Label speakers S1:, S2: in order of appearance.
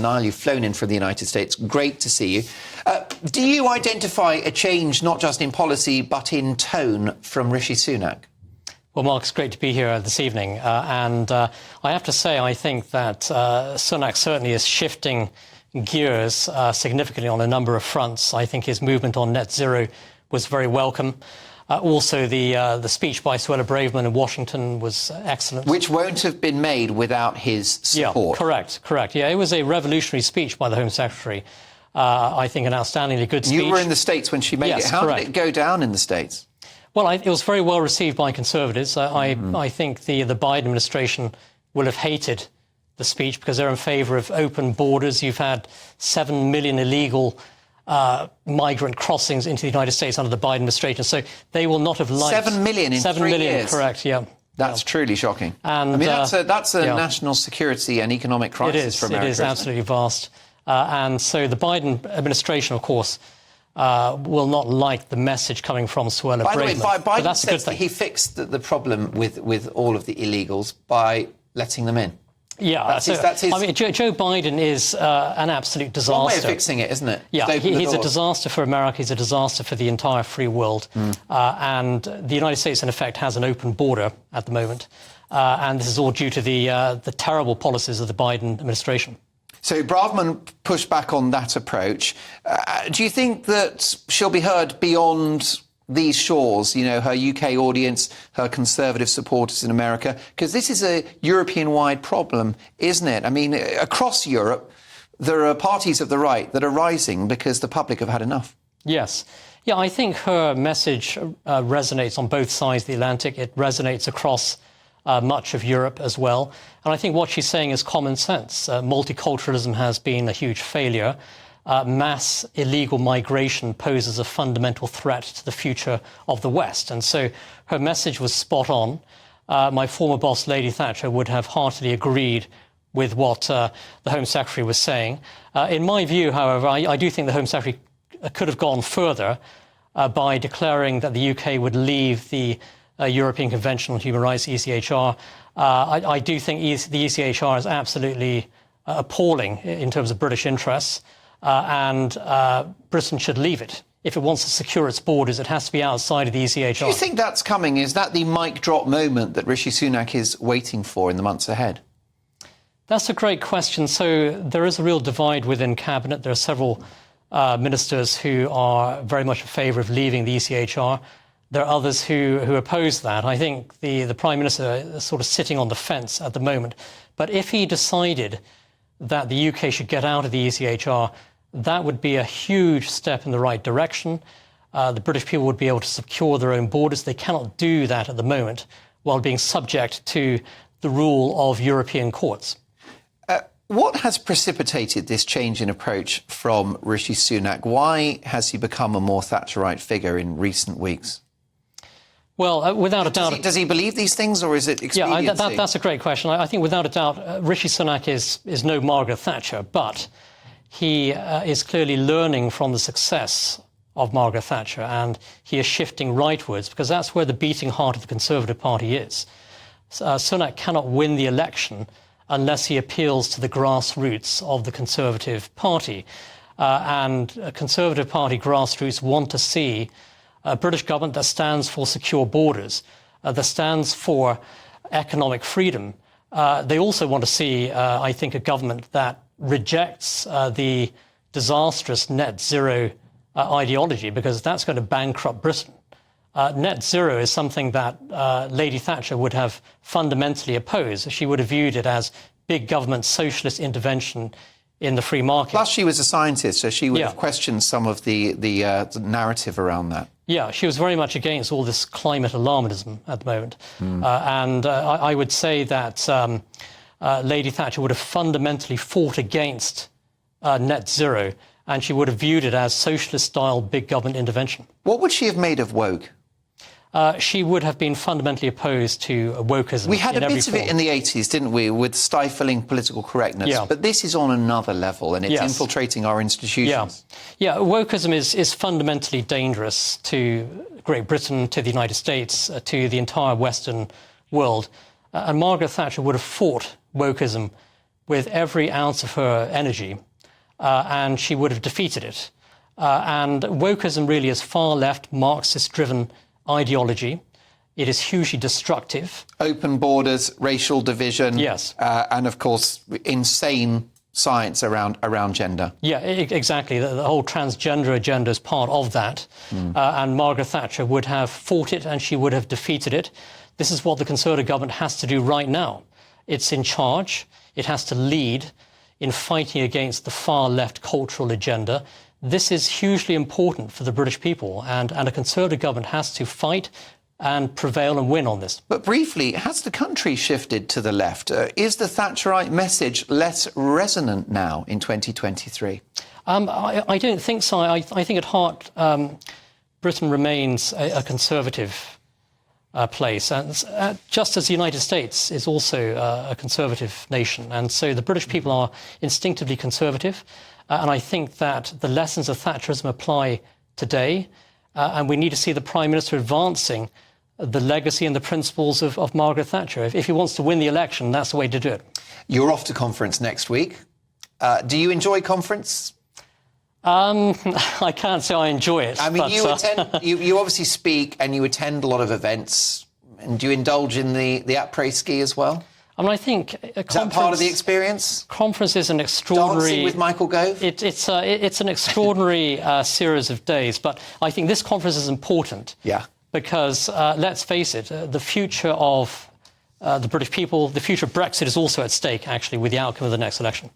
S1: Nile, you've flown in from the United States. Great to see you. Do you identify a change not just in policy but in tone from Rishi Sunak?
S2: Well, Mark, it's great to be here this evening. I have to say, I think that Sunak certainly is shifting gears significantly on a number of fronts. I think his movement on net zero was very welcome. Also, the speech by Suella Braverman in Washington was excellent.
S1: Which won't have been made without his support.
S2: Yeah, correct. Yeah, it was a revolutionary speech by the Home Secretary. I think an outstandingly good speech.
S1: You were in the States when she made it. How did it go down in the States?
S2: Well, it was very well received by Conservatives. I think the Biden administration will have hated the speech because they're in favour of open borders. You've had 7 million illegal migrant crossings into the United States under the Biden administration. So they will not have liked...
S1: 7 million in
S2: 7
S1: 3
S2: million,
S1: years?
S2: Correct, yeah.
S1: That's truly shocking.
S2: And,
S1: I mean, that's a national security and economic crisis for America.
S2: It is absolutely vast. And so the Biden administration, of course, will not like the message coming from Suella Braverman.
S1: By the way, Biden
S2: that's a good
S1: says
S2: thing.
S1: that he fixed the problem with all of the illegals by letting them in.
S2: Yeah,
S1: that's his...
S2: I mean, Joe Biden is an absolute disaster.
S1: One way of fixing it, isn't it?
S2: Yeah, he's a disaster for America. He's a disaster for the entire free world. And the United States, in effect, has an open border at the moment. And this is all due to the terrible policies of the Biden administration.
S1: So Braverman pushed back on that approach. Do you think that she'll be heard beyond these shores, you know, her UK audience, her Conservative supporters in America? Because this is a European-wide problem, isn't it? I mean, across Europe, there are parties of the right that are rising because the public have had enough.
S2: Yes. Yeah, I think her message resonates on both sides of the Atlantic. It resonates across much of Europe as well. And I think what she's saying is common sense. Multiculturalism has been a huge failure. Mass illegal migration poses a fundamental threat to the future of the West. And so her message was spot on. My former boss, Lady Thatcher, would have heartily agreed with what the Home Secretary was saying. In my view, however, I do think the Home Secretary could have gone further by declaring that the UK would leave the European Convention on Human Rights, ECHR. I do think the ECHR is absolutely appalling in terms of British interests. And Britain should leave it. If it wants to secure its borders, it has to be outside of the ECHR.
S1: Do you think that's coming? Is that the mic drop moment that Rishi Sunak is waiting for in the months ahead?
S2: That's a great question. So there is a real divide within Cabinet. There are several ministers who are very much in favour of leaving the ECHR. There are others who oppose that. I think the Prime Minister is sort of sitting on the fence at the moment. But if he decided that the UK should get out of the ECHR, that would be a huge step in the right direction. The British people would be able to secure their own borders. They cannot do that at the moment while being subject to the rule of European courts.
S1: What has precipitated this change in approach from Rishi Sunak? Why has he become a more Thatcherite figure in recent weeks?
S2: Well, without a doubt...
S1: Does he believe these things, or is it expediency?
S2: Yeah, that's a great question. I think without a doubt, Rishi Sunak is no Margaret Thatcher, but he is clearly learning from the success of Margaret Thatcher, and he is shifting rightwards, because that's where the beating heart of the Conservative Party is. Sunak cannot win the election unless he appeals to the grassroots of the Conservative Party. And Conservative Party grassroots want to see a British government that stands for secure borders, that stands for economic freedom. They also want to see, I think, a government that rejects the disastrous net zero ideology, because that's going to bankrupt Britain. Net zero is something that Lady Thatcher would have fundamentally opposed. She would have viewed it as big government socialist intervention in the free market.
S1: Plus, she was a scientist, so she would have questioned some of the narrative around that.
S2: Yeah, she was very much against all this climate alarmism at the moment. And I would say that Lady Thatcher would have fundamentally fought against net zero, and she would have viewed it as socialist-style big government intervention.
S1: What would she have made of woke?
S2: She would have been fundamentally opposed to wokeism.
S1: We had a bit of it in the 80s, didn't we, with stifling political correctness.
S2: Yeah.
S1: But this is on another level, and it's infiltrating our institutions.
S2: Yeah, wokeism is fundamentally dangerous to Great Britain, to the United States, to the entire Western world. And Margaret Thatcher would have fought wokeism with every ounce of her energy, and she would have defeated it. And wokeism really is far-left, Marxist-driven ideology. It is hugely destructive.
S1: Open borders, racial division,
S2: yes,
S1: and of course insane science around gender.
S2: Yeah, exactly. The whole transgender agenda is part of that. And Margaret Thatcher would have fought it and she would have defeated it. This is what the Conservative government has to do right now. It's in charge. It has to lead in fighting against the far-left cultural agenda. This is hugely important for the British people, and a Conservative government has to fight and prevail and win on this.
S1: But briefly, has the country shifted to the left? Is the Thatcherite message less resonant now in 2023?
S2: I don't think so. I think at heart Britain remains a conservative place, and just as the United States is also a conservative nation. And so the British people are instinctively conservative, and I think that the lessons of Thatcherism apply today, and we need to see the Prime Minister advancing the legacy and the principles of Margaret Thatcher. If he wants to win the election, that's the way to do it.
S1: You're off to conference next week. Do you enjoy conference?
S2: I can't say I enjoy it.
S1: I mean, you obviously speak and you attend a lot of events. And do you indulge in the après-ski as well?
S2: I mean, I think
S1: is that part of the experience?
S2: Conference is an extraordinary...
S1: Dancing with Michael Gove?
S2: It's an extraordinary series of days, but I think this conference is important.
S1: Yeah.
S2: Because, let's face it, the future of the British people, the future of Brexit is also at stake, actually, with the outcome of the next election.